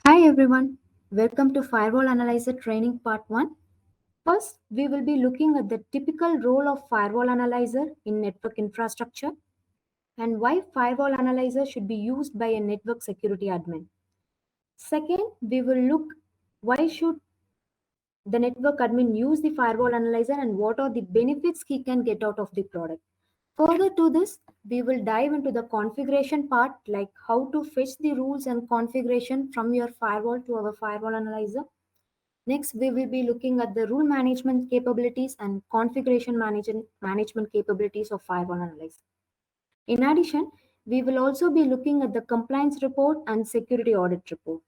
Hi everyone, welcome to Firewall Analyzer Training Part 1. First, we will be looking at the typical role of Firewall Analyzer in network infrastructure and why Firewall Analyzer should be used by a network security admin. Second, we will look why should the network admin use the Firewall Analyzer and what are the benefits he can get out of the product. Further to this, we will dive into the configuration part like how to fetch the rules and configuration from your firewall to our Firewall Analyzer. Next, we will be looking at the rule management capabilities and configuration management capabilities of Firewall Analyzer. In addition, we will also be looking at the compliance report and security audit report.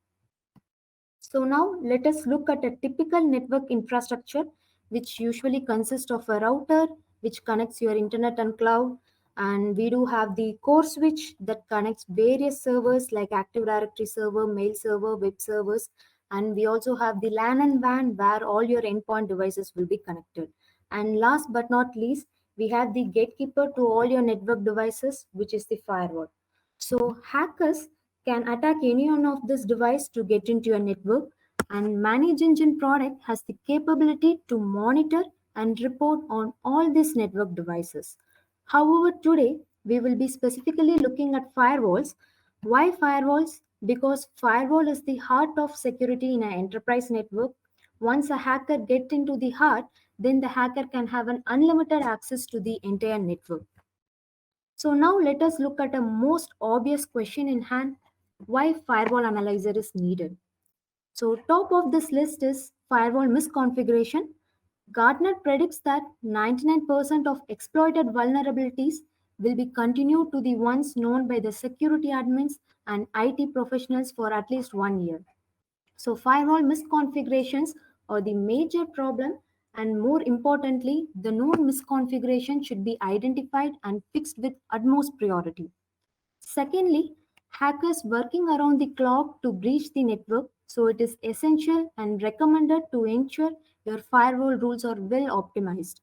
So now let us look at a typical network infrastructure, which usually consists of a router, which connects your internet and cloud. And we do have the core switch that connects various servers like Active Directory server, mail server, web servers. And we also have the LAN and WAN where all your endpoint devices will be connected. And last but not least, we have the gatekeeper to all your network devices, which is the firewall. So hackers can attack any one of this device to get into your network, and Manage Engine product has the capability to monitor and report on all these network devices. However, today we will be specifically looking at firewalls. Why firewalls? Because firewall is the heart of security in an enterprise network. Once a hacker gets into the heart, then the hacker can have an unlimited access to the entire network. So now let us look at a most obvious question in hand, why firewall analyzer is needed. So top of this list is firewall misconfiguration. Gartner predicts that 99% of exploited vulnerabilities will be continued to the ones known by the security admins and IT professionals for at least 1 year. So firewall misconfigurations are the major problem, and more importantly, the known misconfiguration should be identified and fixed with utmost priority. Secondly, hackers working around the clock to breach the network, so it is essential and recommended to ensure your firewall rules are well optimized.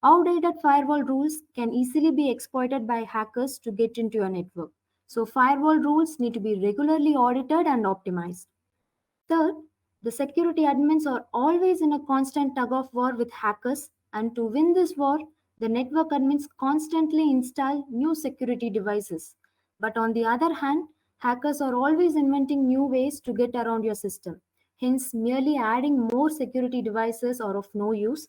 Outdated firewall rules can easily be exploited by hackers to get into your network. So firewall rules need to be regularly audited and optimized. Third, the security admins are always in a constant tug of war with hackers, and to win this war, the network admins constantly install new security devices. But on the other hand, hackers are always inventing new ways to get around your system. Hence, merely adding more security devices are of no use.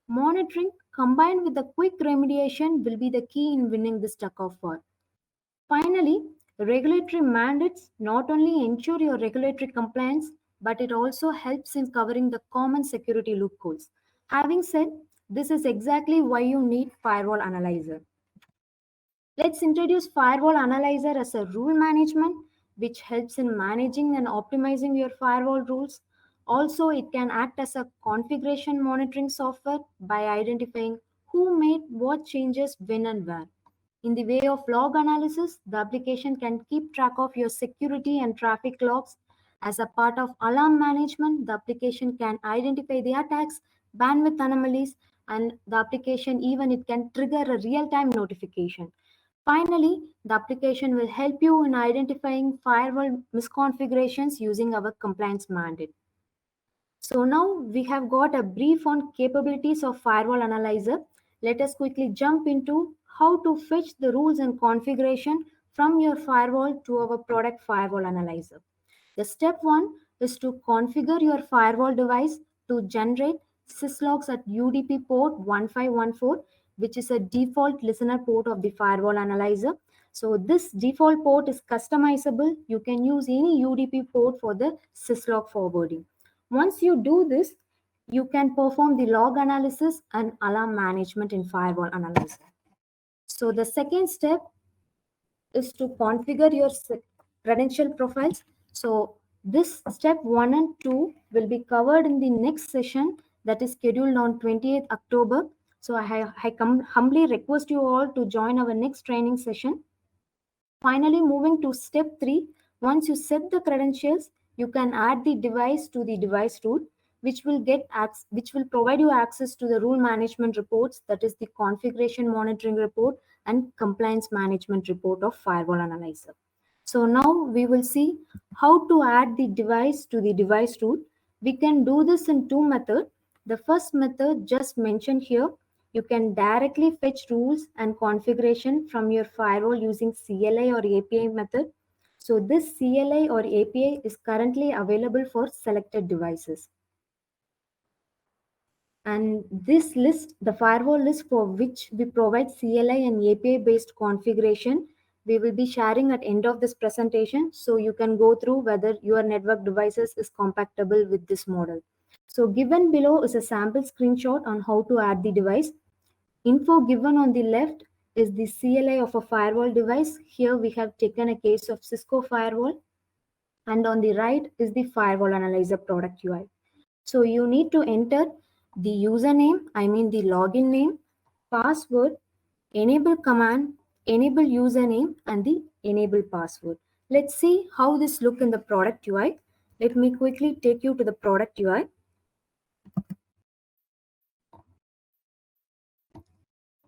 Monitoring combined with the quick remediation will be the key in winning this tug of war. Finally, regulatory mandates not only ensure your regulatory compliance, but it also helps in covering the common security loopholes. Having said, this is exactly why you need Firewall Analyzer. Let's introduce Firewall Analyzer as a rule management, which helps in managing and optimizing your firewall rules. Also, it can act as a configuration monitoring software by identifying who made what changes when and where. In the way of log analysis, the application can keep track of your security and traffic logs. As a part of alarm management, the application can identify the attacks, bandwidth anomalies, and the application even it can trigger a real-time notification. Finally, the application will help you in identifying firewall misconfigurations using our compliance mandate. So now we have got a brief on capabilities of Firewall Analyzer. Let us quickly jump into how to fetch the rules and configuration from your firewall to our product Firewall Analyzer. The step one is to configure your firewall device to generate syslogs at UDP port 1514, which is a default listener port of the Firewall Analyzer. So this default port is customizable. You can use any UDP port for the syslog forwarding. Once you do this, you can perform the log analysis and alarm management in Firewall Analyzer. So the second step is to configure your credential profiles. So this step 1 and 2 will be covered in the next session that is scheduled on 28th October. So I humbly request you all to join our next training session. Finally, moving to step 3, once you set the credentials, you can add the device to the device root, which will provide you access to the rule management reports, that is the configuration monitoring report and compliance management report of Firewall Analyzer. So now we will see how to add the device to the device rule. We can do this in two methods. The first method just mentioned here, you can directly fetch rules and configuration from your firewall using CLI or API method. So this CLI or API is currently available for selected devices. And this list, the firewall list for which we provide CLI and API based configuration, we will be sharing at end of this presentation. So you can go through whether your network devices is compatible with this model. So given below is a sample screenshot on how to add the device. Info given on the left is the CLI of a firewall device. Here we have taken a case of Cisco firewall. And on the right is the firewall analyzer product UI. So you need to enter the username, I mean the login name, password, enable command, enable username, and the enable password. Let's see how this look in the product UI. Let me quickly take you to the product UI.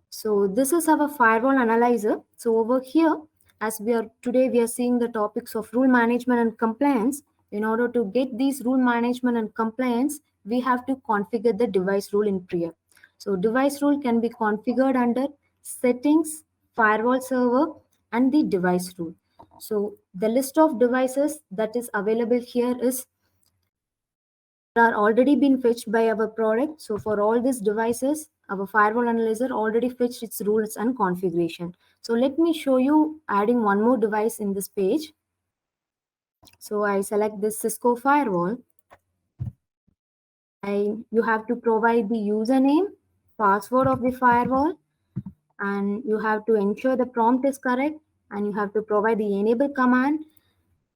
So this is our firewall analyzer. So over here, as we are seeing the topics of rule management and compliance. In order to get these rule management and compliance, we have to configure the device rule in Priya. So device rule can be configured under settings, firewall server, and the device rule. So the list of devices that is available here is are already been fetched by our product. So for all these devices, our firewall analyzer already fetched its rules and configuration. So let me show you adding one more device in this page. So I select this Cisco firewall. You have to provide the username, password of the firewall, and you have to ensure the prompt is correct, and you have to provide the enable command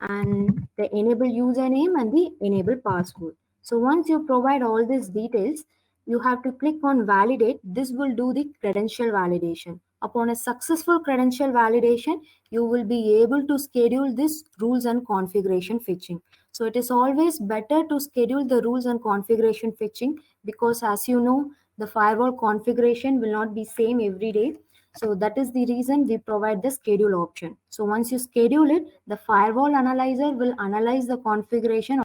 and the enable username and the enable password. So once you provide all these details, you have to click on validate. This will do the credential validation. Upon a successful credential validation, you will be able to schedule this rules and configuration fetching. So it is always better to schedule the rules and configuration fetching, because as you know, the firewall configuration will not be same every day. So that is the reason we provide the schedule option. So once you schedule it, the firewall analyzer will analyze the configuration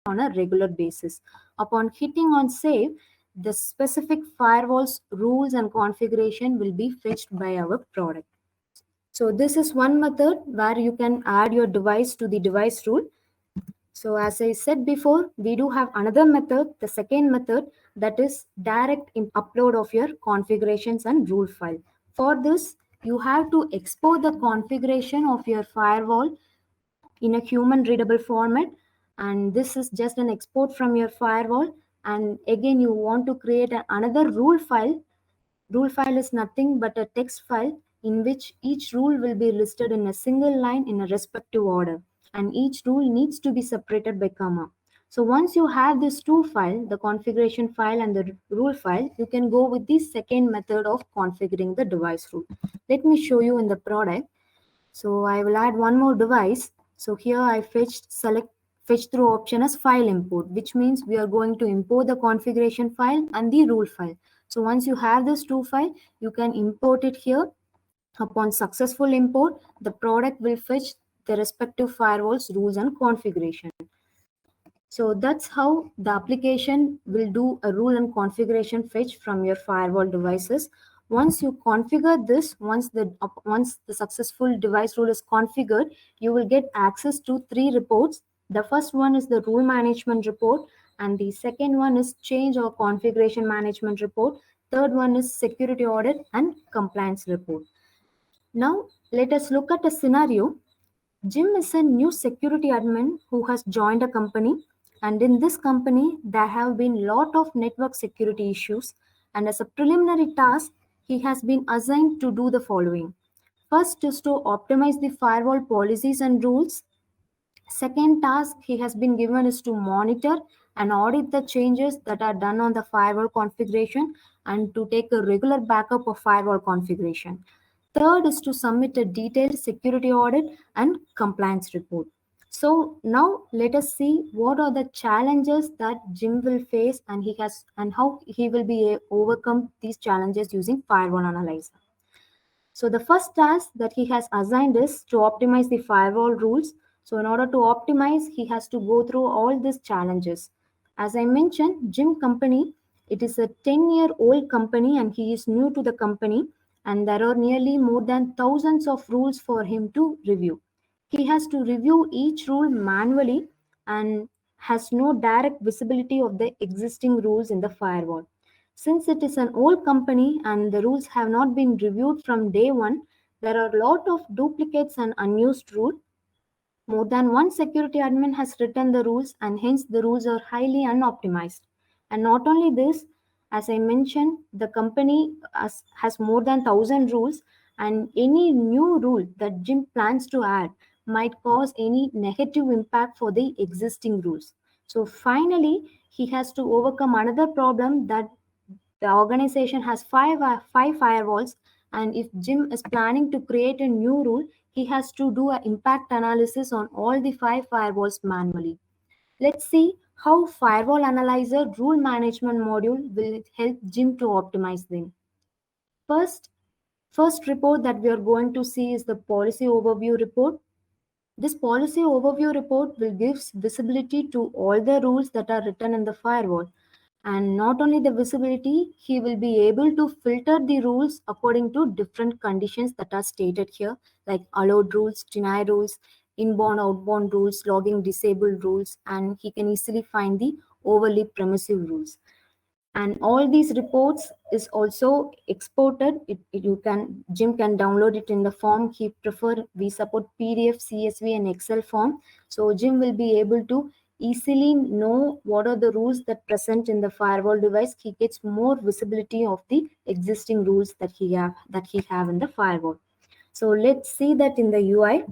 on a regular basis. Upon hitting on save, the specific firewall's rules and configuration will be fetched by our product. So this is one method where you can add your device to the device rule. So as I said before, we do have another method, the second method, that is direct upload of your configurations and rule file. For this, you have to export the configuration of your firewall in a human readable format. And this is just an export from your firewall. And again, you want to create another rule file. Rule file is nothing but a text file in which each rule will be listed in a single line in a respective order, and each rule needs to be separated by comma. So once you have these two files, the configuration file and the rule file, you can go with the second method of configuring the device rule. Let me show you in the product. So I will add one more device. So here I select fetch through option as file import, which means we are going to import the configuration file and the rule file. So once you have this two file, you can import it here. Upon successful import, the product will fetch the respective firewall's rules and configuration. So that's how the application will do a rule and configuration fetch from your firewall devices. Once you configure this, once the successful device rule is configured, you will get access to three reports. The first one is the rule management report, and the second one is change or configuration management report. Third one is security audit and compliance report. Now let us look at a scenario. Jim is a new security admin who has joined a company, and in this company there have been lot of network security issues, and as a preliminary task he has been assigned to do the following. First is to optimize the firewall policies and rules. Second task he has been given is to monitor and audit the changes that are done on the firewall configuration and to take a regular backup of firewall configuration. Third is to submit a detailed security audit and compliance report. So now let us see what are the challenges that Jim will face, and how he will be overcome these challenges using firewall analyzer. So the first task that he has assigned is to optimize the firewall rules. So in order to optimize, he has to go through all these challenges. As I mentioned, Jim Company, it is a 10-year-old company and he is new to the company, and there are nearly more than thousands of rules for him to review. He has to review each rule manually and has no direct visibility of the existing rules in the firewall. Since it is an old company and the rules have not been reviewed from day one, there are a lot of duplicates and unused rules. More than one security admin has written the rules, and hence the rules are highly unoptimized. And not only this, as I mentioned, the company has more than 1,000 rules, and any new rule that Jim plans to add might cause any negative impact for the existing rules. So finally, he has to overcome another problem that the organization has five firewalls, and if Jim is planning to create a new rule, he has to do an impact analysis on all the five firewalls manually. Let's see how Firewall Analyzer rule management module will help Jim to optimize them. First, first report that we are going to see is the policy overview report. This policy overview report will give visibility to all the rules that are written in the firewall. And not only the visibility, he will be able to filter the rules according to different conditions that are stated here, like allowed rules, deny rules, inbound, outbound rules, logging disabled rules, and he can easily find the overly permissive rules. And all these reports is also exported. You can Jim can download it in the form he prefer. We support PDF, CSV, and Excel form, so Jim will be able to easily know what are the rules that present in the firewall device. He gets more visibility of the existing rules that he have in the firewall. So let's see that in the UI.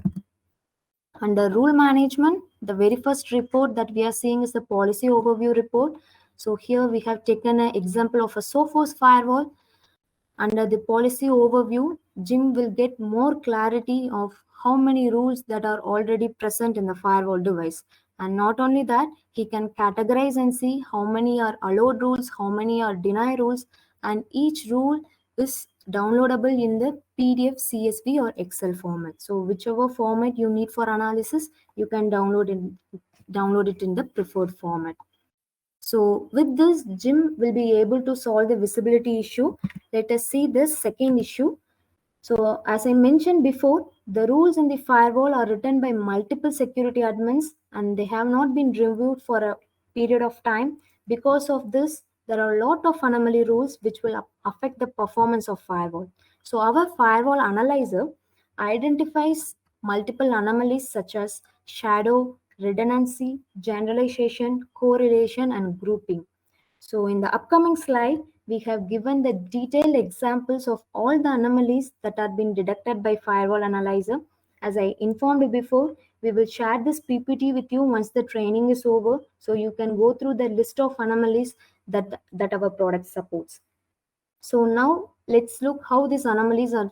Under rule management, the very first report that we are seeing is the policy overview report. So here we have taken an example of a Sophos firewall. Under the policy overview, Jim will get more clarity of how many rules that are already present in the firewall device. And not only that, he can categorize and see how many are allowed rules, how many are deny rules, and each rule is downloadable in the PDF, CSV, or Excel format. So whichever format you need for analysis, you can download it in the preferred format. So with this, Jim will be able to solve the visibility issue. Let us see this second issue. So as I mentioned before, the rules in the firewall are written by multiple security admins and they have not been reviewed for a period of time. Because of this, there are a lot of anomaly rules which will affect the performance of firewall. So our firewall analyzer identifies multiple anomalies such as shadow, redundancy, generalization, correlation, and grouping. So in the upcoming slide, we have given the detailed examples of all the anomalies that are being detected by Firewall Analyzer. As I informed you before, we will share this PPT with you once the training is over, so you can go through the list of anomalies that our product supports. So now let's look how these anomalies are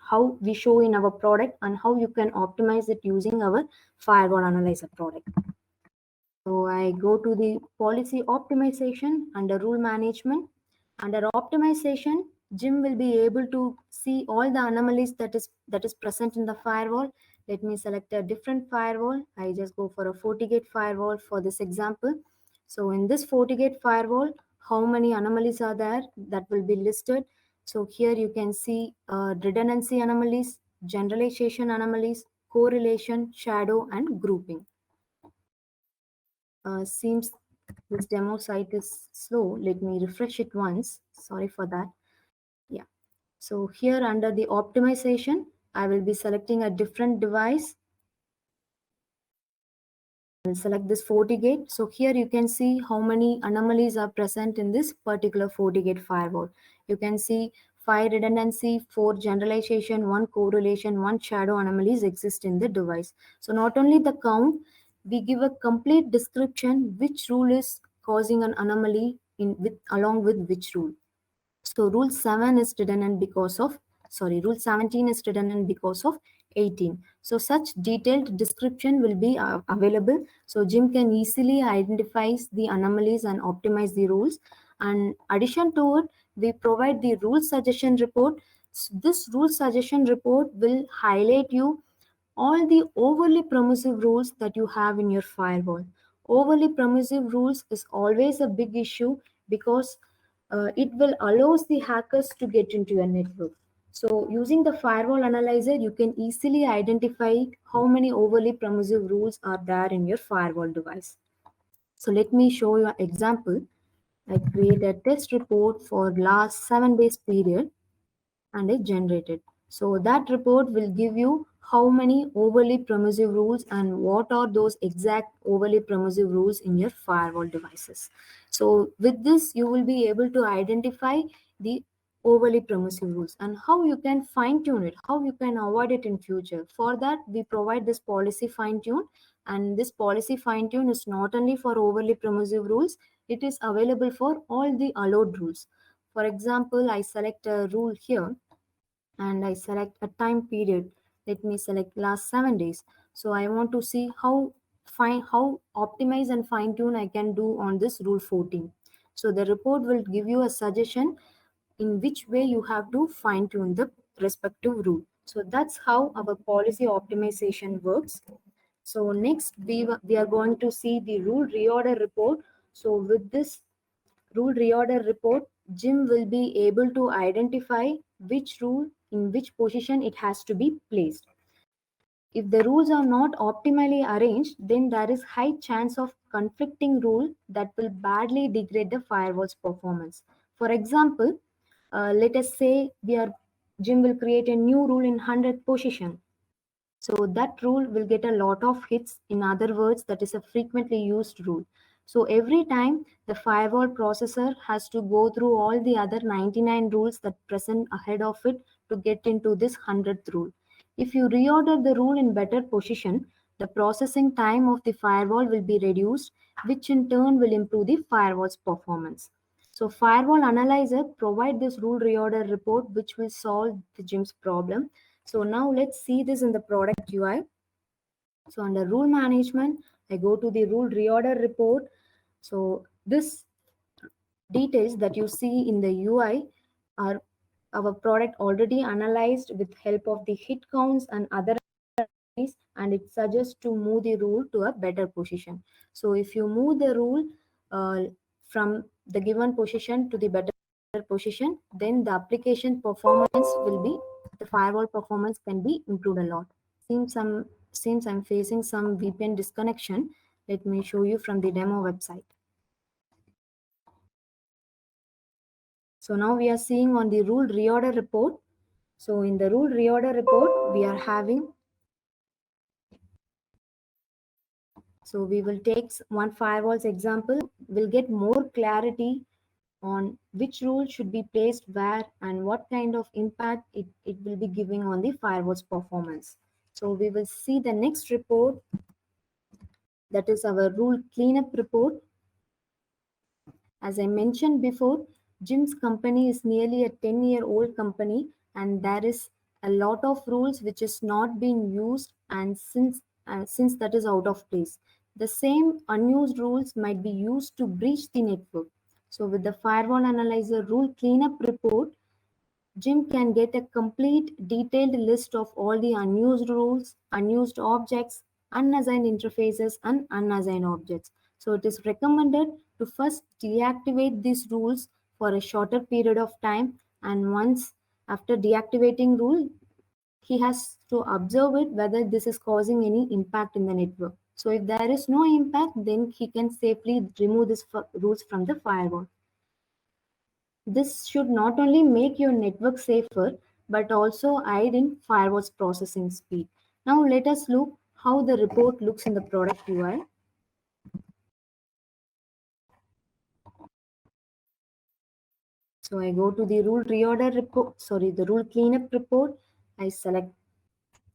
how we show in our product and how you can optimize it using our Firewall Analyzer product. So I go to the policy optimization under rule management. Under optimization, Jim will be able to see all the anomalies that is present in the firewall. Let me select a different firewall. I just go for a FortiGate firewall for this example. So in this FortiGate firewall, how many anomalies are there that will be listed. So here you can see redundancy anomalies, generalization anomalies, correlation, shadow, and grouping. Seems this demo site is slow. Let me refresh it once. Sorry for that. Yeah. So here under the optimization, I will be selecting a different device. I'll select this FortiGate. So here you can see how many anomalies are present in this particular FortiGate firewall. You can see 5 redundancy, 4 generalization, 1 correlation, 1 shadow anomalies exist in the device. So not only the count, we give a complete description which rule is causing an anomaly along with which rule. So rule 7 is redundant because of, rule 17 is redundant because of 18. So such detailed description will be available. So Jim can easily identify the anomalies and optimize the rules. And addition to it, we provide the rule suggestion report. this rule suggestion report will highlight you all the overly permissive rules that you have in your firewall. Overly permissive rules is always a big issue because it will allows the hackers to get into your network. So using the firewall analyzer, you can easily identify how many overly permissive rules are there in your firewall device. So let me show you an example. I create a test report for last 7 days period and I generate it. So that report will give you how many overly permissive rules and what are those exact overly permissive rules in your firewall devices. So with this, you will be able to identify the overly permissive rules and how you can fine tune it, how you can avoid it in future. For that, we provide this policy fine tune, and this policy fine tune is not only for overly permissive rules, it is available for all the allowed rules. For example, I select a rule here and I select a time period. Let me select last 7 days. So I want to see how optimize and fine tune I can do on this rule 14. So the report will give you a suggestion in which way you have to fine tune the respective rule. So that's how our policy optimization works. So next we are going to see the rule reorder report. So with this rule reorder report, Jim will be able to identify which rule in which position it has to be placed. If the rules are not optimally arranged, then there is high chance of conflicting rule that will badly degrade the firewall's performance. For example, let us say Jim will create a new rule in 100th position. So that rule will get a lot of hits. In other words, that is a frequently used rule. So every time the firewall processor has to go through all the other 99 rules that present ahead of it to get into this 100th rule. If you reorder the rule in better position, the processing time of the firewall will be reduced, which in turn will improve the firewall's performance. So firewall analyzer provide this rule reorder report, which will solve the Jim's problem. So now let's see this in the product UI. So under rule management, I go to the rule reorder report. So this details that you see in the UI are our product already analyzed with help of the hit counts and other, and it suggests to move the rule to a better position. So if you move the rule from the given position to the better position, then the application performance will be, the firewall performance can be improved a lot. Seems I'm facing some VPN disconnection. Let me show you from the demo website. So now we are seeing on the rule reorder report. So in the rule reorder report, we are having, so we will take one firewall's example. We'll get more clarity on which rule should be placed where and what kind of impact it will be giving on the firewall's performance. So we will see the next report, that is our rule cleanup report. As I mentioned before, Jim's company is nearly a 10-year-old company, and there is a lot of rules which is not being used, and since that is out of place. The same unused rules might be used to breach the network. So with the firewall analyzer rule cleanup report, Jim can get a complete detailed list of all the unused rules, unused objects, unassigned interfaces, and unassigned objects. So it is recommended to first deactivate these rules for a shorter period of time, and once after deactivating rule, he has to observe it whether this is causing any impact in the network. So if there is no impact, then he can safely remove these rules from the firewall. This should not only make your network safer, but also aid in firewall's processing speed. Now let us look how the report looks in the product UI. So I go to the rule reorder report, the rule cleanup report. I select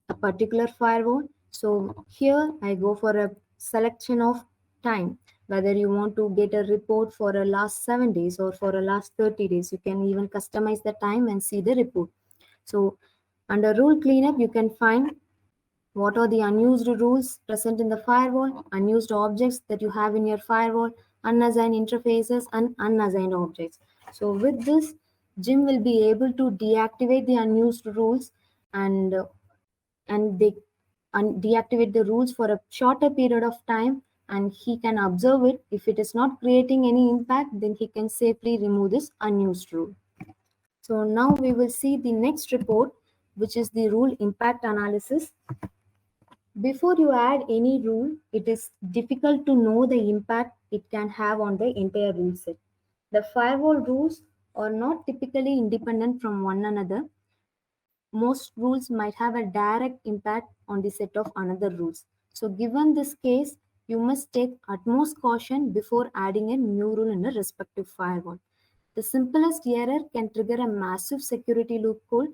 a particular firewall. So here I go for a selection of time, whether you want to get a report for a last 7 days or for a last 30 days. You can even customize the time and see the report. So under rule cleanup, you can find what are the unused rules present in the firewall, unused objects that you have in your firewall, unassigned interfaces, and unassigned objects. So with this, Jim will be able to deactivate the unused rules and they deactivate the rules for a shorter period of time, and he can observe it. If it is not creating any impact, then he can safely remove this unused rule. So now we will see the next report, which is the rule impact analysis. Before you add any rule, it is difficult to know the impact it can have on the entire rule set. The firewall rules are not typically independent from one another. Most rules might have a direct impact on the set of another rules. So given this case, you must take utmost caution before adding a new rule in a respective firewall. The simplest error can trigger a massive security loophole,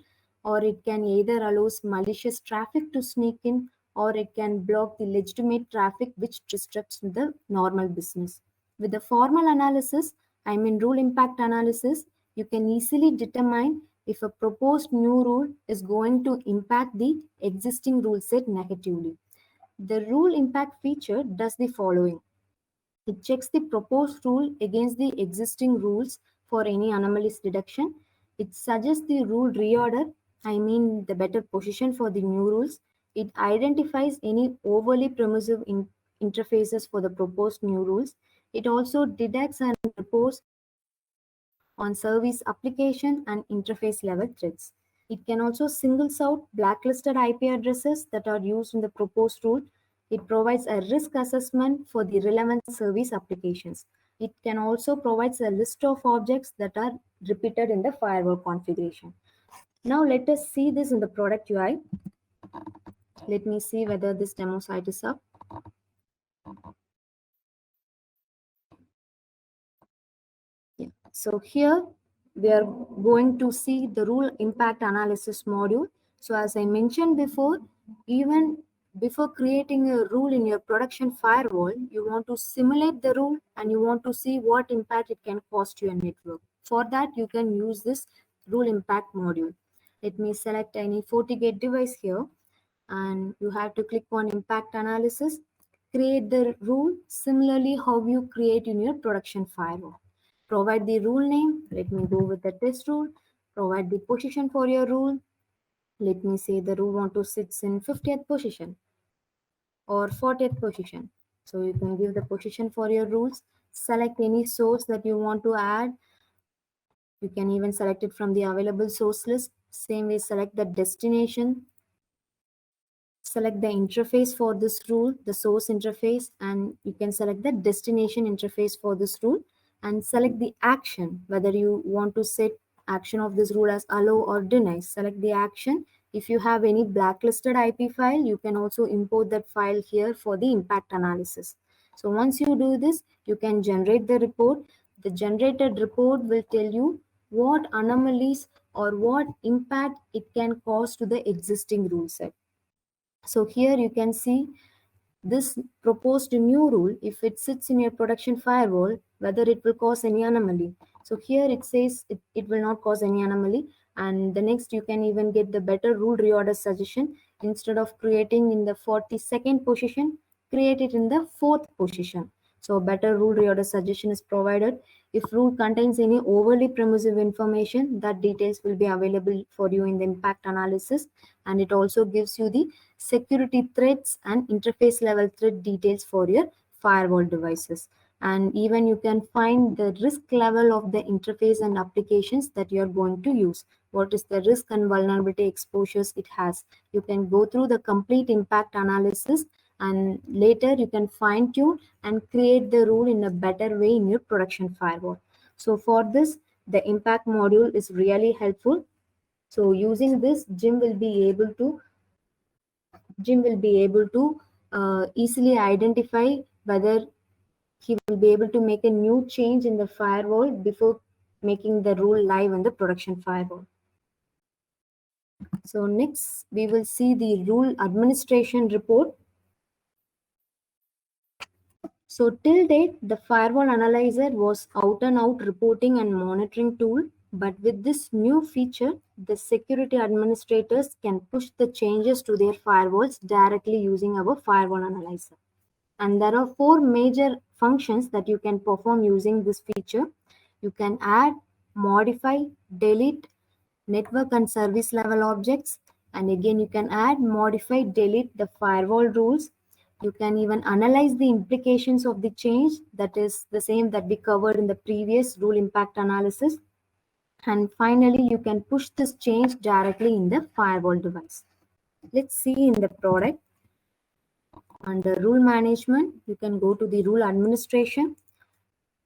or it can either allow malicious traffic to sneak in, or it can block the legitimate traffic which disrupts the normal business. With the formal analysis, I mean rule impact analysis, you can easily determine if a proposed new rule is going to impact the existing rule set negatively. The rule impact feature does the following. It checks the proposed rule against the existing rules for any anomalies detection. It suggests the rule reorder, I mean the better position for the new rules. It identifies any overly permissive interfaces for the proposed new rules. It also detects and reports on service application and interface level threats. It can also singles out blacklisted IP addresses that are used in the proposed rule. It provides a risk assessment for the relevant service applications. It can also provide a list of objects that are repeated in the firewall configuration. Now let us see this in the product UI. Let me see whether this demo site is up. Yeah. So here we are going to see the rule impact analysis module. So as I mentioned before, even before creating a rule in your production firewall, you want to simulate the rule and you want to see what impact it can cause to your network. For that, you can use this rule impact module. Let me select any FortiGate device here, and you have to click on impact analysis. Create the rule similarly how you create in your production firewall. Provide the rule name. Let me go with the test rule. Provide the position for your rule. Let me say the rule want to sit in 50th position or 40th position. So you can give the position for your rules. Select any source that you want to add. You can even select it from the available source list. Same way, select the destination. Select the interface for this rule, the source interface, and you can select the destination interface for this rule, and select the action, whether you want to set action of this rule as allow or deny. Select the action. If you have any blacklisted IP file, you can also import that file here for the impact analysis. So once you do this, you can generate the report. The generated report will tell you what anomalies or what impact it can cause to the existing rule set. So here you can see this proposed new rule, if it sits in your production firewall, whether it will cause any anomaly. So here it says it will not cause any anomaly. And the next, you can even get the better rule reorder suggestion. Instead of creating in the 42nd position, create it in the 4th position. So a better rule reorder suggestion is provided. If rule contains any overly permissive information, that details will be available for you in the impact analysis. And it also gives you the security threats and interface level threat details for your firewall devices. And even you can find the risk level of the interface and applications that you are going to use. What is the risk and vulnerability exposures it has. You can go through the complete impact analysis, and later you can fine tune and create the rule in a better way in your production firewall. So for this, the impact module is really helpful. So using this, Jim will be able to easily identify whether he will be able to make a new change in the firewall before making the rule live in the production firewall. So next, we will see the rule administration report. So till date, the firewall analyzer was out and out reporting and monitoring tool. But with this new feature, the security administrators can push the changes to their firewalls directly using our firewall analyzer. And there are 4 major functions that you can perform using this feature. You can add, modify, delete network and service level objects. And again, you can add, modify, delete the firewall rules. You can even analyze the implications of the change, that is the same that we covered in the previous rule impact analysis. And finally, you can push this change directly in the firewall device. Let's see in the product. Under rule management, you can go to the rule administration.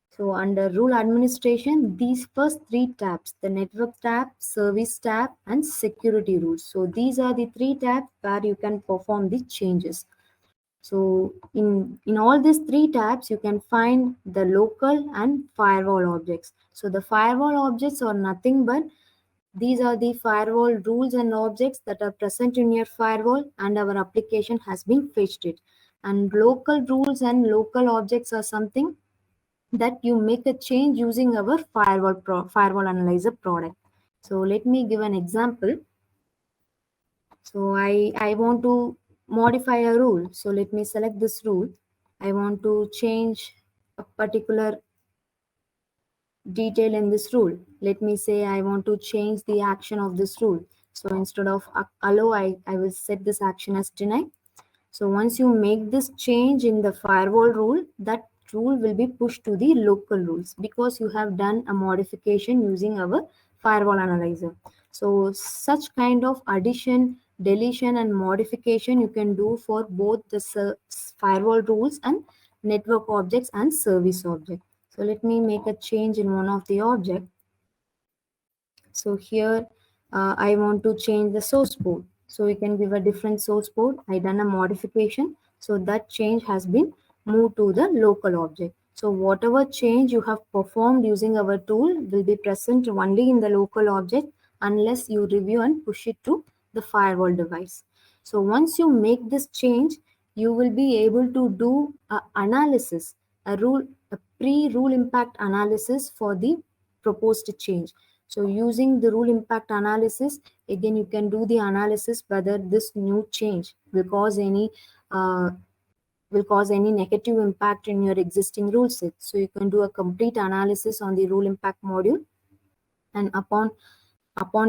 So under rule administration, these first three tabs, the network tab, service tab, and security rules. So these are the three tabs where you can perform the changes. So in all these three tabs, you can find the local and firewall objects. So the firewall objects are nothing but these are the firewall rules and objects that are present in your firewall, and our application has been fetched it. And local rules and local objects are something that you make a change using our firewall analyzer product. So let me give an example. So I want to modify a rule. So let me select this rule. I want to change a particular detail in this rule. Let me say I want to change the action of this rule. So instead of allow, I will set this action as deny. So once you make this change in the firewall rule, that rule will be pushed to the local rules because you have done a modification using our firewall analyzer. So such kind of addition, deletion, and modification you can do for both the firewall rules and network objects and service object. So let me make a change in one of the object. So here I want to change the source port. So we can give a different source port. I done a modification. So that change has been moved to the local object. So whatever change you have performed using our tool will be present only in the local object unless you review and push it to the firewall device. So once you make this change, you will be able to do a analysis, a pre-rule impact analysis for the proposed change. So using the rule impact analysis, again, you can do the analysis whether this new change will cause any negative impact in your existing rule set. So you can do a complete analysis on the rule impact module, and upon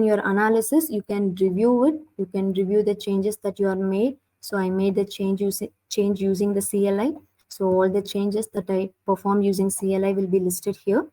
your analysis, you can review it. You can review the changes that you are made. So I made the change using the CLI. So all the changes that I performed using CLI will be listed here.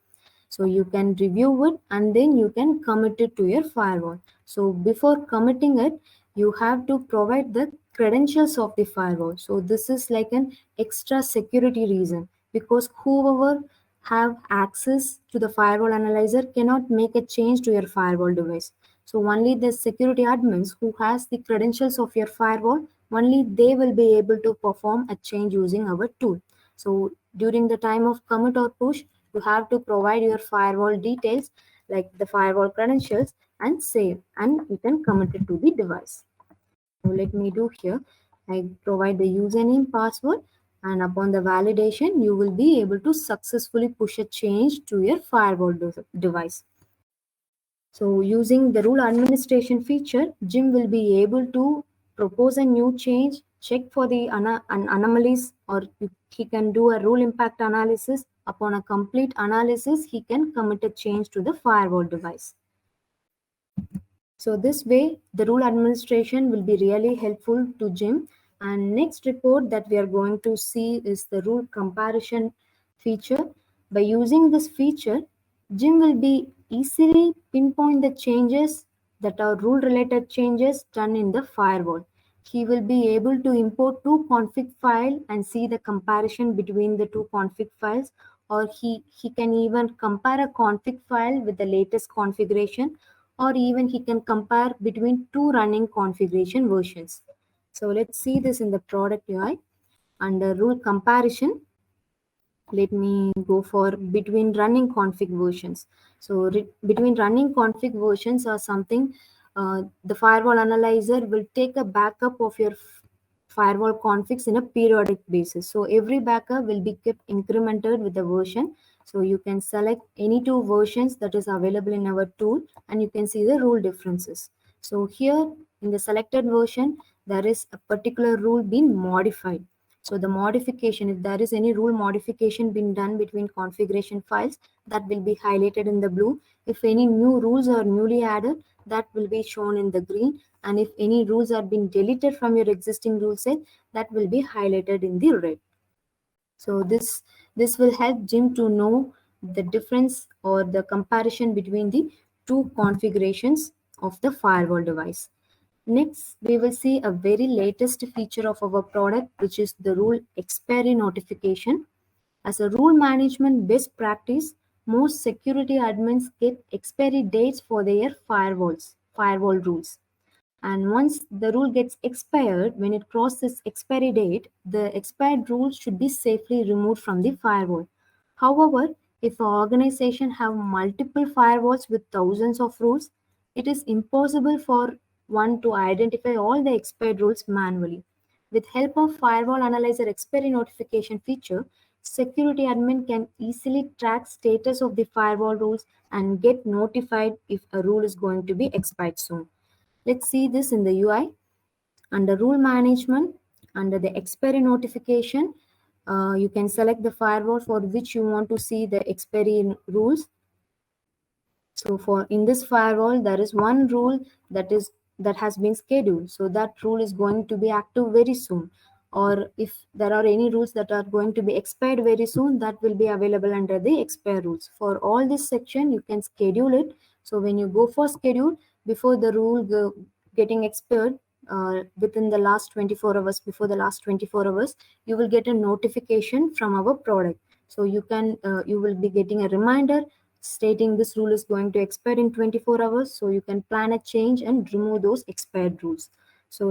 So you can review it and then you can commit it to your firewall. So before committing it, you have to provide the credentials of the firewall. So this is like an extra security reason, because whoever have access to the firewall analyzer cannot make a change to your firewall device. So only the security admins who has the credentials of your firewall, only they will be able to perform a change using our tool. So during the time of commit or push, you have to provide your firewall details like the firewall credentials and save, and you can commit it to the device. So let me do here. I provide the username, password, and upon the validation, you will be able to successfully push a change to your firewall device. So using the rule administration feature, Jim will be able to propose a new change, check for the anomalies, or he can do a rule impact analysis. Upon a complete analysis, he can commit a change to the firewall device. So this way, the rule administration will be really helpful to Jim. And next report that we are going to see is the rule comparison feature. By using this feature, Jim will be easily pinpoint the changes that are rule related changes done in the firewall. He will be able to import two config files and see the comparison between the two config files, or he can even compare a config file with the latest configuration, or even he can compare between two running configuration versions. So let's see this in the product UI. Under rule comparison, let me go for between running config versions. So between running config versions are something the firewall analyzer will take a backup of your firewall configs in a periodic basis. So every backup will be kept incremented with the version. So you can select any two versions that is available in our tool and you can see the rule differences. So here in the selected version, there is a particular rule being modified. So the modification, if there is any rule modification being done between configuration files, that will be highlighted in the blue. If any new rules are newly added, that will be shown in the green. And if any rules are being deleted from your existing rule set, that will be highlighted in the red. So this will help Jim to know the difference or the comparison between the two configurations of the firewall device. Next, we will see a very latest feature of our product, which is the rule expiry notification. As a rule management best practice, most security admins get expiry dates for their firewall rules. And once the rule gets expired, when it crosses expiry date, the expired rule should be safely removed from the firewall. However, if an organization have multiple firewalls with thousands of rules, it is impossible for one to identify all the expired rules manually. With help of Firewall Analyzer expiry notification feature, security admin can easily track status of the firewall rules and get notified if a rule is going to be expired soon. Let's see this in the UI. Under rule management, under the expiry notification, you can select the firewall for which you want to see the expiry rules. So for in this firewall, there is one rule that has been scheduled. So that rule is going to be active very soon. Or if there are any rules that are going to be expired very soon, that will be available under the expire rules. For all this section, you can schedule it. So when you go for schedule, before the rule getting expired, within the last 24 hours, before the last 24 hours, you will get a notification from our product. So you will be getting a reminder stating this rule is going to expire in 24 hours. So you can plan a change and remove those expired rules. So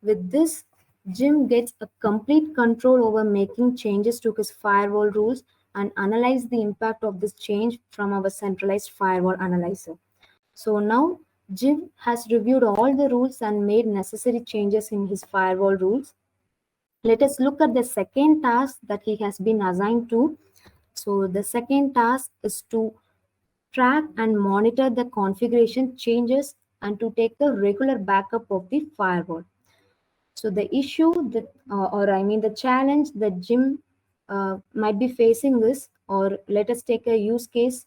with this, Jim gets a complete control over making changes to his firewall rules and analyze the impact of this change from our centralized firewall analyzer. So now Jim has reviewed all the rules and made necessary changes in his firewall rules. Let us look at the second task that he has been assigned to. So the second task is to track and monitor the configuration changes and to take the regular backup of the firewall. So the issue that, or I mean the challenge that Jim might be facing is, or let us take a use case,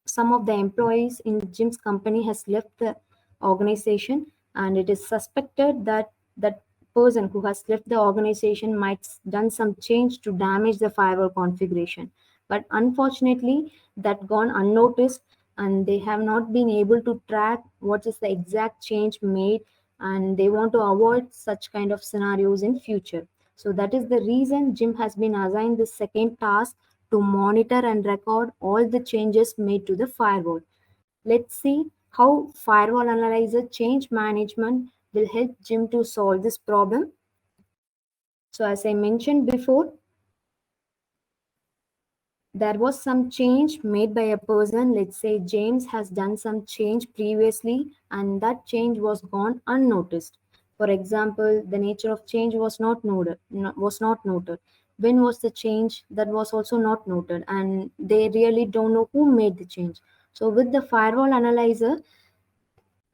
some of the employees in Jim's company has left the organization, and it is suspected that that person who has left the organization might done some change to damage the firewall configuration. But unfortunately, that gone unnoticed, and they have not been able to track what is the exact change made, and they want to avoid such kind of scenarios in future. So that is the reason Jim has been assigned the second task to monitor and record all the changes made to the firewall. Let's see how Firewall Analyzer change management will help Jim to solve this problem. So as I mentioned before, there was some change made by a person. Let's say James has done some change previously and that change was gone unnoticed. For example, the nature of change was not noted. When was the change? That was also not noted, and they really don't know who made the change. So with the firewall analyzer,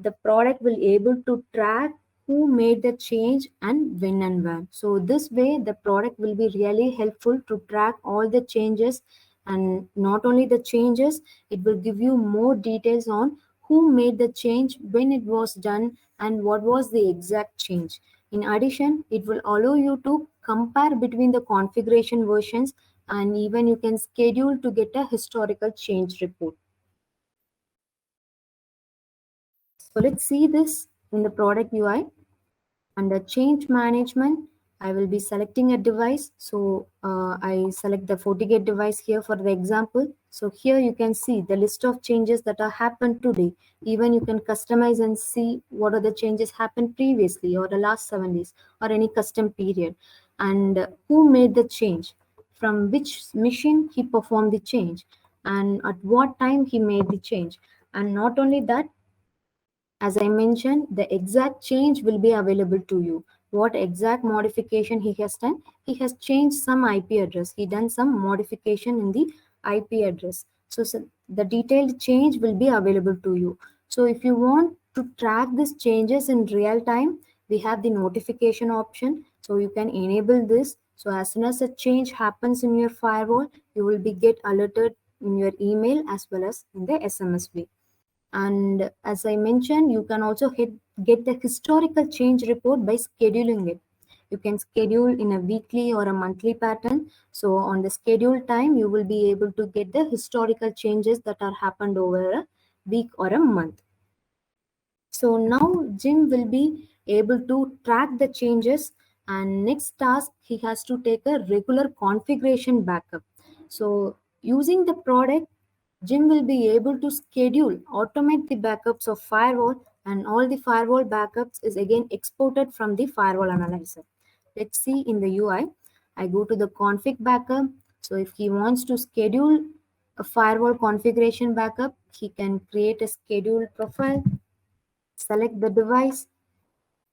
the product will able to track who made the change and when and where. So this way the product will be really helpful to track all the changes, and not only the changes, it will give you more details on who made the change, when it was done, and what was the exact change. In addition, it will allow you to compare between the configuration versions, and even you can schedule to get a historical change report. So let's see this in the product UI. Under change management, I will be selecting a device. So I select the FortiGate device here for the example. So here you can see the list of changes that are happened today. Even you can customize and see what are the changes happened previously or the last 7 days or any custom period. And who made the change, from which machine he performed the change, and at what time he made the change. And not only that, as I mentioned, the exact change will be available to you. What exact modification he has done? He has changed some IP address. He done some modification in the IP address. So the detailed change will be available to you. So if you want to track these changes in real time, we have the notification option. So you can enable this So as soon as a change happens in your firewall, you will be get alerted in your email as well as in the SMS way. And as I mentioned, you can also get the historical change report by scheduling it. You can schedule in a weekly or a monthly pattern. So on the scheduled time, you will be able to get the historical changes that are happened over a week or a month. So now Jim will be able to track the changes, and next task he has to take a regular configuration backup. So using the product, Jim will be able to schedule, automate the backups of firewall, and all the firewall backups is again exported from the firewall analyzer. Let's see in the UI. I go to the config backup. So if he wants to schedule a firewall configuration backup, he can create a schedule profile, select the device,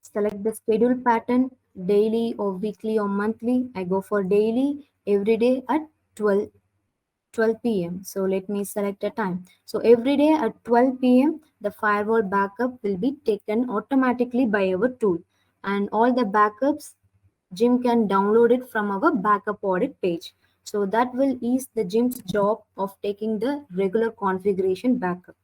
select the schedule pattern, daily or weekly or monthly. I go for daily, every day at 12 p.m. So let me select a time. So every day at 12 p.m., the firewall backup will be taken automatically by our tool. And all the backups, Jim can download it from our backup audit page. So that will ease the Jim's job of taking the regular configuration backup.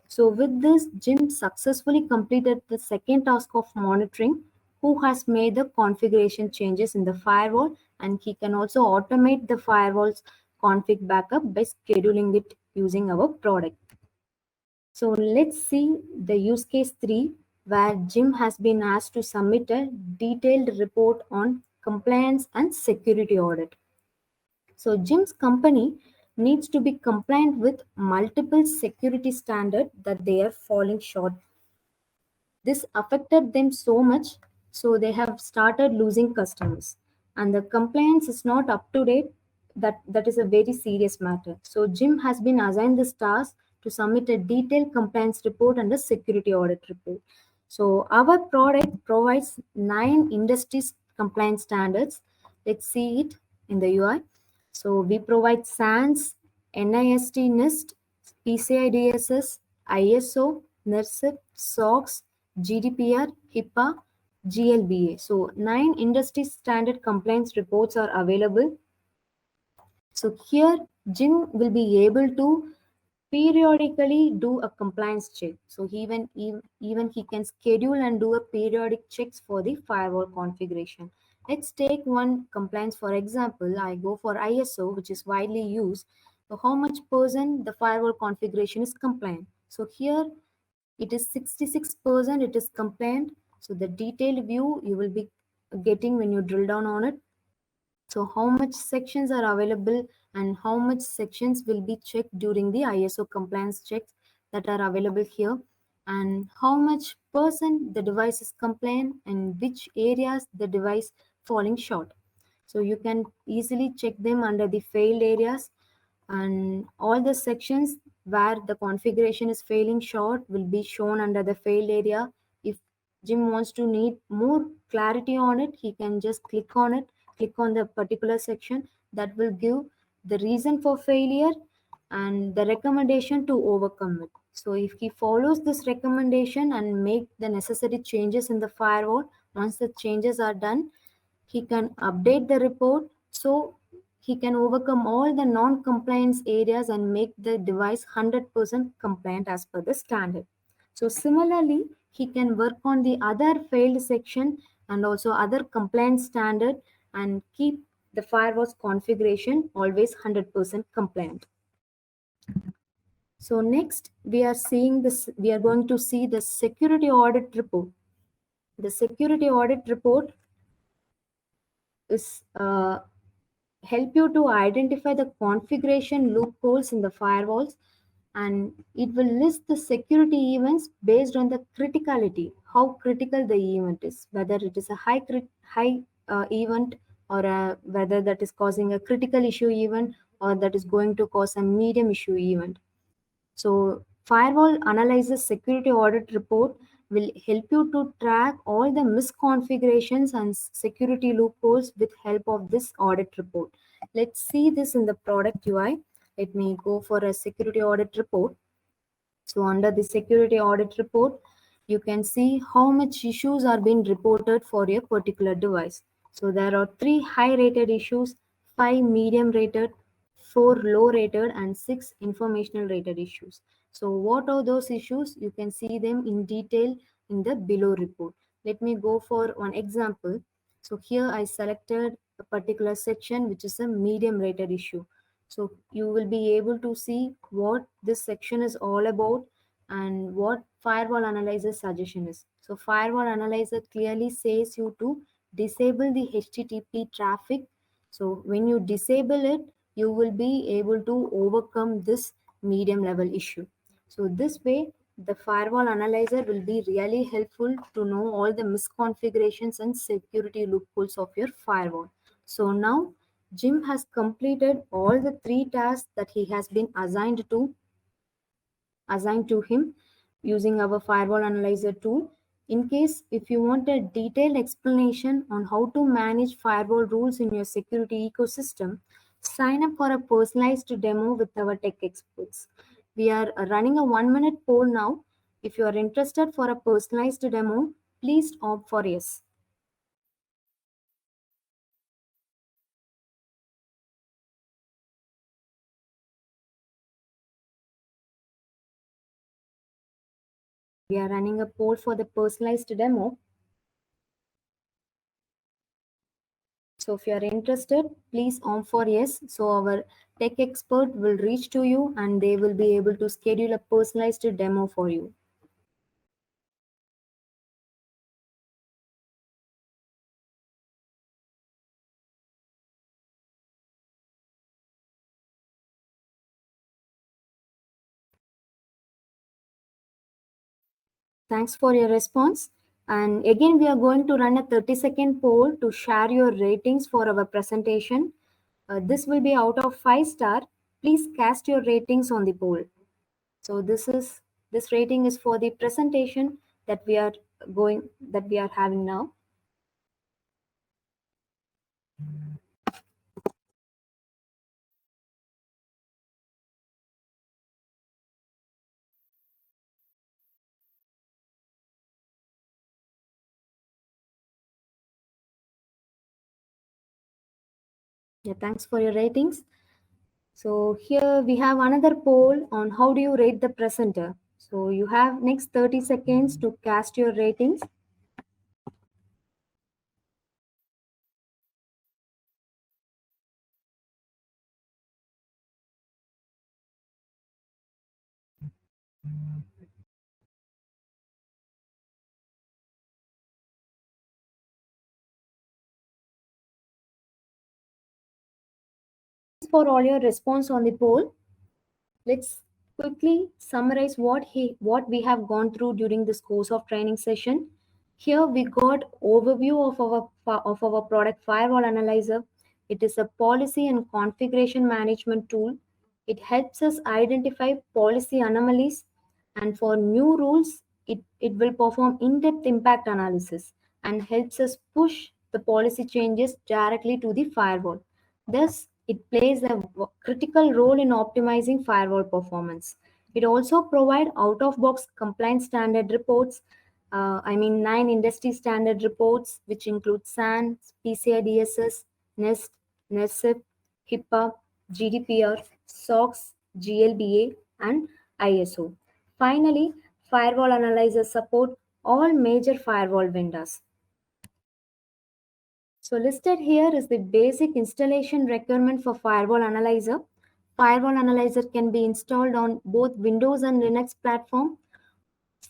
So with this, Jim successfully completed the second task of monitoring who has made the configuration changes in the firewall, and he can also automate the firewall's config backup by scheduling it using our product. So let's see the use case 3 where Jim has been asked to submit a detailed report on compliance and security audit. So Jim's company needs to be compliant with multiple security standards that they are falling short. This affected them so much, so they have started losing customers. And the compliance is not up to date. That is a very serious matter. So Jim has been assigned this task to submit a detailed compliance report and a security audit report. So our product provides 9 industry compliance standards. Let's see it in the UI. So we provide SANS, NIST NIST, PCI DSS, ISO, NERSIP, SOX, GDPR, HIPAA, GLBA. So 9 industry standard compliance reports are available. So here Jim will be able to periodically do a compliance check. So even he can schedule and do a periodic checks for the firewall configuration. Let's take one compliance for example. I go for ISO, which is widely used. So how much percent the firewall configuration is compliant? So here it is 66% it is compliant. So the detailed view you will be getting when you drill down on it. So how much sections are available and how much sections will be checked during the ISO compliance checks that are available here, and how much percent the device is compliant and which areas the device falling short. So you can easily check them under the failed areas, and all the sections where the configuration is failing short will be shown under the failed area. If Jim wants to need more clarity on it, he can just click on it, click on the particular section that will give the reason for failure and the recommendation to overcome it. So if he follows this recommendation and make the necessary changes in the firewall, once the changes are done, he can update the report so he can overcome all the non-compliance areas and make the device 100% compliant as per the standard. So similarly, he can work on the other failed section and also other compliance standard and keep the firewall's configuration always 100% compliant. So next we are seeing this, we are going to see the security audit report. The security audit report is help you to identify the configuration loopholes in the firewalls, and it will list the security events based on the criticality, how critical the event is, whether it is a high event or whether that is causing a critical issue event or that is going to cause a medium issue event. So firewall analyzes security audit report will help you to track all the misconfigurations and security loopholes with help of this audit report. Let's see this in the product UI. Let me go for a security audit report. So under the security audit report, you can see how much issues are being reported for a particular device. So there are 3 high rated issues, 5 medium rated, 4 low rated, and 6 informational rated issues. So what are those issues? You can see them in detail in the below report. Let me go for one example. So here I selected a particular section which is a medium rated issue. So you will be able to see what this section is all about and what firewall analyzer suggestion is. So firewall analyzer clearly says you to disable the HTTP traffic. So when you disable it, you will be able to overcome this medium level issue. So this way, the firewall analyzer will be really helpful to know all the misconfigurations and security loopholes of your firewall. So now Jim has completed all the 3 tasks that he has been assigned to him using our firewall analyzer tool. In case if you want a detailed explanation on how to manage firewall rules in your security ecosystem, sign up for a personalized demo with our tech experts. We are running a 1 minute poll now. If you are interested for a personalized demo, please opt for yes. We are running a poll for the personalized demo. So if you are interested, please opt for yes. So our tech expert will reach to you and they will be able to schedule a personalized demo for you. Thanks for your response. And again, we are going to run a 30-second poll to share your ratings for our presentation. This will be out of 5 star. Please cast your ratings on the poll. So this rating is for the presentation that we are having now. Yeah, thanks for your ratings. So here we have another poll on how do you rate the presenter. So you have next 30 seconds to cast your ratings. Thanks for all your response on the poll. Let's quickly summarize what we have gone through during this course of training session. Here we got overview of our product firewall analyzer. It is a policy and configuration management tool. It helps us identify policy anomalies, and for new rules, it will perform in-depth impact analysis and helps us push the policy changes directly to the firewall. Thus, it plays a critical role in optimizing firewall performance. It also provides out-of-box compliance standard reports. 9 industry standard reports, which include SAN, PCI DSS, NIST, NESIP, HIPAA, GDPR, SOX, GLBA, and ISO. Finally, firewall analyzers support all major firewall vendors. So listed here is the basic installation requirement for Firewall Analyzer. Firewall Analyzer can be installed on both Windows and Linux platform.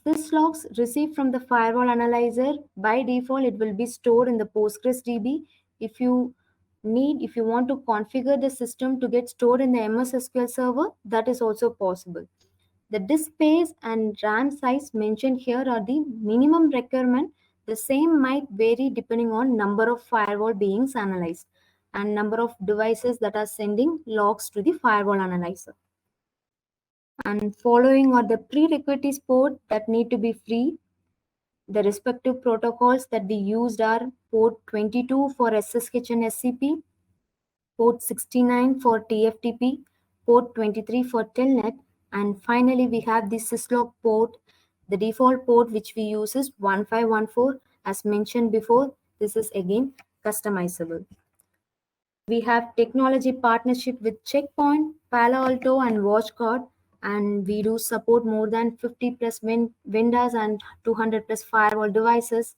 Syslogs received from the Firewall Analyzer, by default, it will be stored in the Postgres DB. If you want to configure the system to get stored in the MS SQL Server, that is also possible. The disk space and RAM size mentioned here are the minimum requirement. The same might vary depending on number of firewall beings analyzed and number of devices that are sending logs to the firewall analyzer. And following are the prerequisites port that need to be free. The respective protocols that we used are port 22 for SSH and SCP, port 69 for TFTP, port 23 for Telnet, and finally we have the syslog port. The default port which we use is 1514. As mentioned before, this is again customizable. We have technology partnership with Checkpoint, Palo Alto, and WatchGuard, and we do support more than 50 plus vendors and 200 plus firewall devices.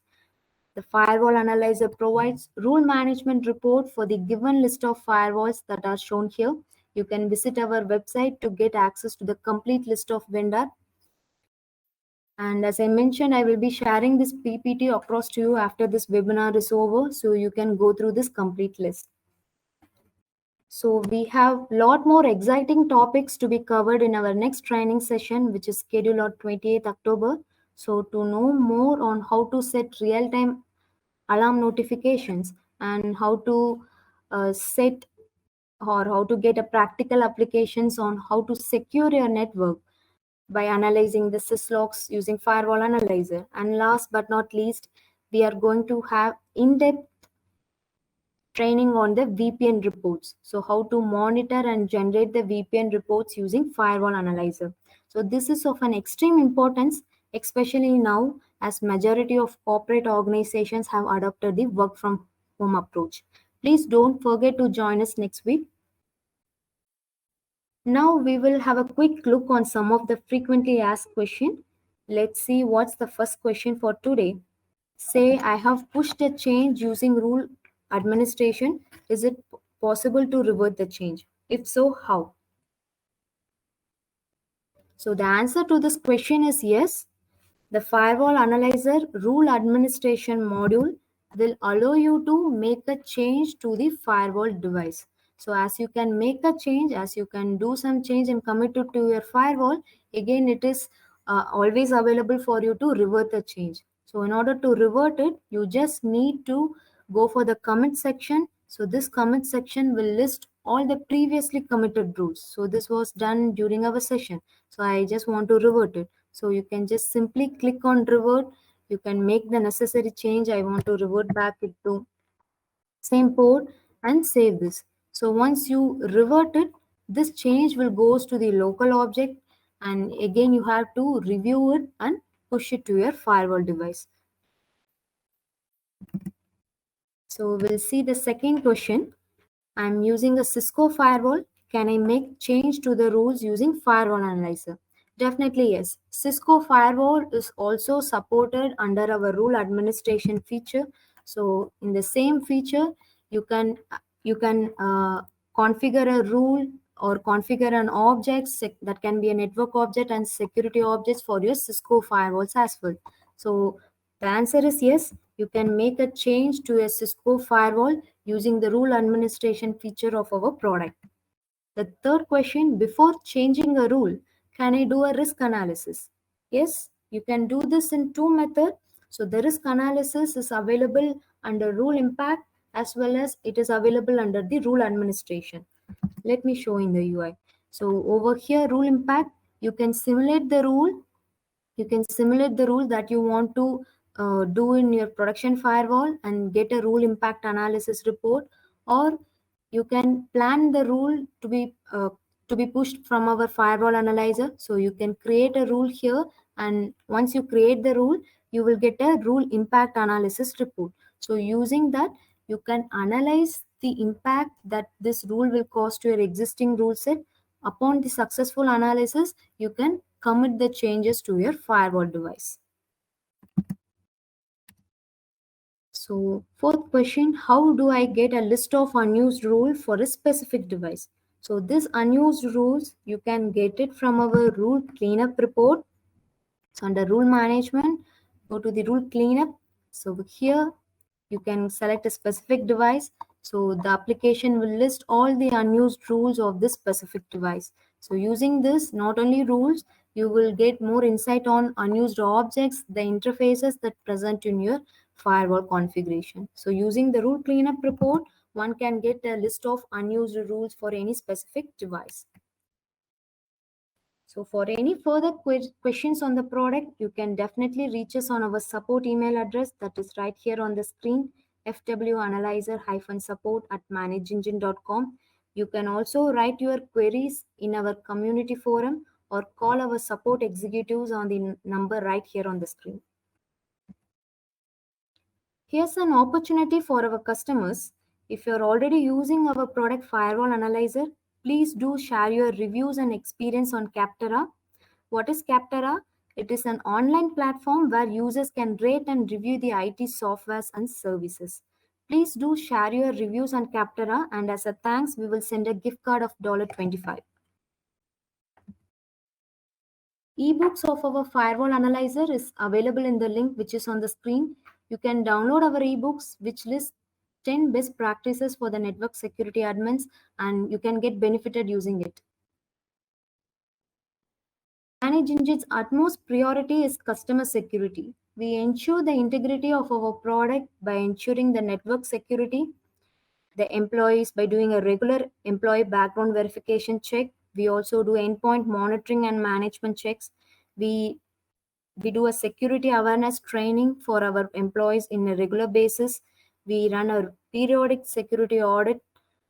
The firewall analyzer provides rule management report for the given list of firewalls that are shown here. You can visit our website to get access to the complete list of vendor. And as I mentioned, I will be sharing this PPT across to you after this webinar is over, so you can go through this complete list. So we have a lot more exciting topics to be covered in our next training session, which is scheduled on 28th October. So to know more on how to set real-time alarm notifications and how to set or how to get a practical applications on how to secure your network by analyzing the syslogs using firewall analyzer. And last but not least, we are going to have in-depth training on the VPN reports. So how to monitor and generate the VPN reports using firewall analyzer. So this is of an extreme importance, especially now as majority of corporate organizations have adopted the work from home approach. Please don't forget to join us next week. Now we will have a quick look on some of the frequently asked questions. Let's see what's the first question for today. Say I have pushed a change using rule administration. Is it possible to revert the change? If so, how? So the answer to this question is yes. The firewall analyzer rule administration module will allow you to make a change to the firewall device. So as you can make a change, as you can do some change and commit it to your firewall, again it is always available for you to revert the change. So in order to revert it, you just need to go for the commit section. So this commit section will list all the previously committed rules. So this was done during our session. So I just want to revert it. So you can just simply click on revert. You can make the necessary change. I want to revert back it to same port and save this. So once you revert it, this change will goes to the local object, and again you have to review it and push it to your firewall device. So we'll see the second question. I'm using a Cisco firewall. Can I make change to the rules using firewall analyzer? Definitely yes. Cisco firewall is also supported under our rule administration feature. So in the same feature, you can configure a rule or configure an object that can be a network object and security objects for your Cisco firewalls as well. So the answer is yes. You can make a change to a Cisco firewall using the rule administration feature of our product. The third question, before changing a rule, can I do a risk analysis? Yes, you can do this in two methods. So the risk analysis is available under rule impact as well as it is available under the rule administration. Let me show in the UI. So over here, rule impact, you can simulate the rule. You can simulate the rule that you want to do in your production firewall and get a rule impact analysis report, or you can plan the rule to be pushed from our firewall analyzer. So you can create a rule here, and once you create the rule, you will get a rule impact analysis report. So using that, you can analyze the impact that this rule will cause to your existing rule set. Upon the successful analysis, you can commit the changes to your firewall device. So fourth question, how do I get a list of unused rules for a specific device? So this unused rules, you can get it from our rule cleanup report. So under rule management, go to the rule cleanup. So here you can select a specific device. So the application will list all the unused rules of this specific device. So using this, not only rules, you will get more insight on unused objects, the interfaces that present in your firewall configuration. So using the rule cleanup report, one can get a list of unused rules for any specific device. So for any further questions on the product, you can definitely reach us on our support email address that is right here on the screen, fwanalyzer-support@manageengine.com. You can also write your queries in our community forum or call our support executives on the number right here on the screen. Here's an opportunity for our customers. If you're already using our product Firewall Analyzer, please do share your reviews and experience on Capterra. What is Capterra? It is an online platform where users can rate and review the IT softwares and services. Please do share your reviews on Capterra, and as a thanks, we will send a gift card of $25. Ebooks of our Firewall Analyzer is available in the link which is on the screen. You can download our ebooks which list 10 best practices for the network security admins, and you can get benefited using it. ManageEngine's utmost priority is customer security. We ensure the integrity of our product by ensuring the network security, the employees by doing a regular employee background verification check. We also do endpoint monitoring and management checks. We do a security awareness training for our employees in a regular basis. We run a periodic security audit,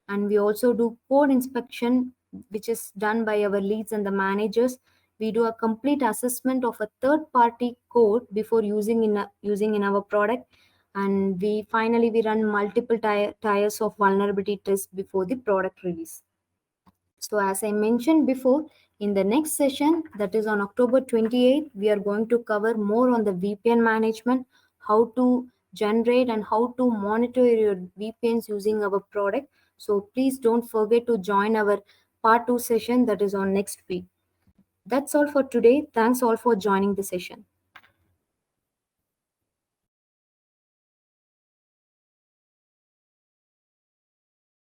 and we also do code inspection, which is done by our leads and the managers. We do a complete assessment of a third party code before using in our product, and we run multiple tiers of vulnerability tests before the product release. So as I mentioned before, in the next session, that is on October 28th, we are going to cover more on the VPN management, how to generate and how to monitor your VPNs using our product. So please don't forget to join our part 2 session that is on next week. That's all for today. Thanks all for joining the session.